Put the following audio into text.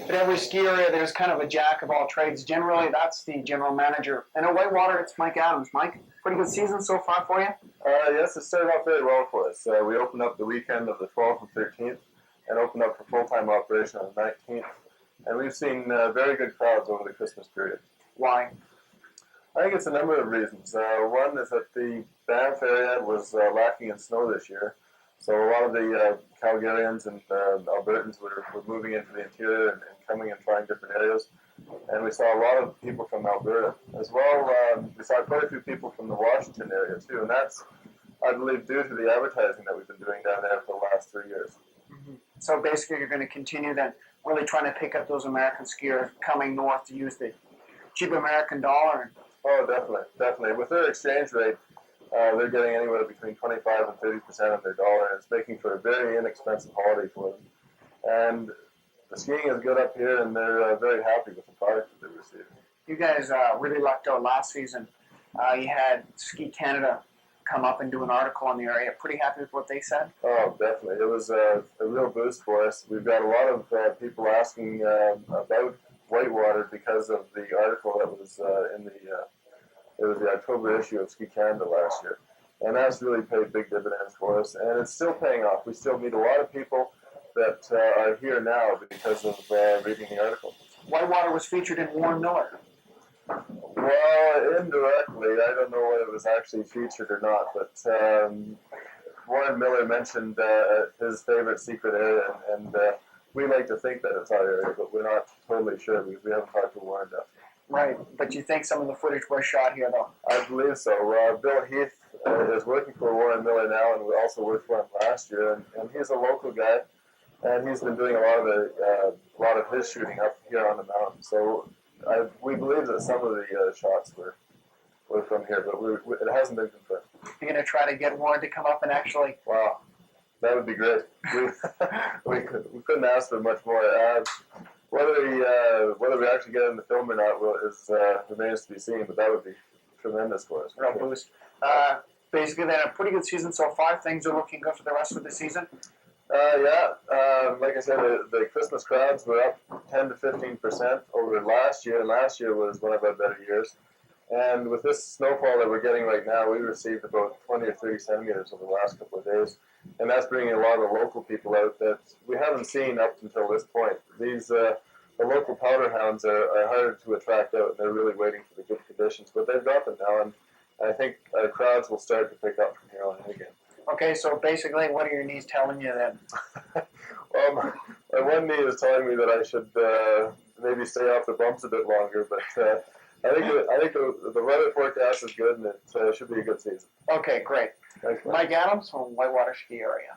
At every ski area, there's kind of a jack of all trades. Generally, that's the general manager. And at Whitewater, it's Mike Adams. Mike, pretty good season so far for you? Yes, it started off very well for us. We opened up the weekend of the 12th and 13th and opened up for full-time operation on the 19th. And we've seen very good crowds over the Christmas period. Why? I think it's a number of reasons. One is that the Banff area was lacking in snow this year. So a lot of the Calgarians and Albertans were moving into the interior and coming and trying different areas. And we saw a lot of people from Alberta. As well, we saw quite a few people from the Washington area too. And that's, I believe, due to the advertising that we've been doing down there for the last 3 years. Mm-hmm. So basically you're going to continue then really trying to pick up those American skiers coming north to use the cheap American dollar. Oh, definitely, definitely. With their exchange rate, they're getting anywhere between 25 and 30% of their dollar, and it's making for a very inexpensive holiday for them. And the skiing is good up here, and they're very happy with the product that they're receiving. You guys really lucked out last season. You had Ski Canada come up and do an article on the area. Pretty happy with what they said? Oh, definitely. It was a real boost for us. We've got a lot of people asking about Whitewater because of the article that was it was the October issue of Ski Canada last year. And that's really paid big dividends for us, and it's still paying off. We still meet a lot of people that are here now because of reading the article. Whitewater was featured in Warren Miller. Well, indirectly, I don't know whether it was actually featured or not, but Warren Miller mentioned his favorite secret area, and we like to think that it's our area, but we're not totally sure because we haven't talked to Warren yet. Right, but you think some of the footage was shot here, though? I believe so. Bill Heath is working for Warren Miller now, and we also worked for him last year, and he's a local guy, and he's been doing a lot of his shooting up here on the mountain. So we believe that some of the shots were from here, but it hasn't been confirmed. You're going to try to get Warren to come up and actually... Wow, that would be great. We couldn't ask for much more. Whether we actually get in the film or not remains to be seen, but that would be tremendous for us. Real boost. Basically, they had a pretty good season so far. Things are looking good for the rest of the season. Like I said, the Christmas crowds were up 10 to 15% over last year, and last year was one of our better years. And with this snowfall that we're getting right now, we received about 20 or 30 centimeters over the last couple of days. And that's bringing a lot of local people out that we haven't seen up until this point. The local powder hounds are harder to attract out, and they're really waiting for the good conditions. But they've got them now, and I think our crowds will start to pick up from here on in again. Okay, so basically, what are your knees telling you then? Well, my one knee is telling me that I should maybe stay off the bumps a bit longer, but I think the weather forecast is good, and it should be a good season. Okay, great. Thanks, Mike. Mike Adams from Whitewater Ski Area.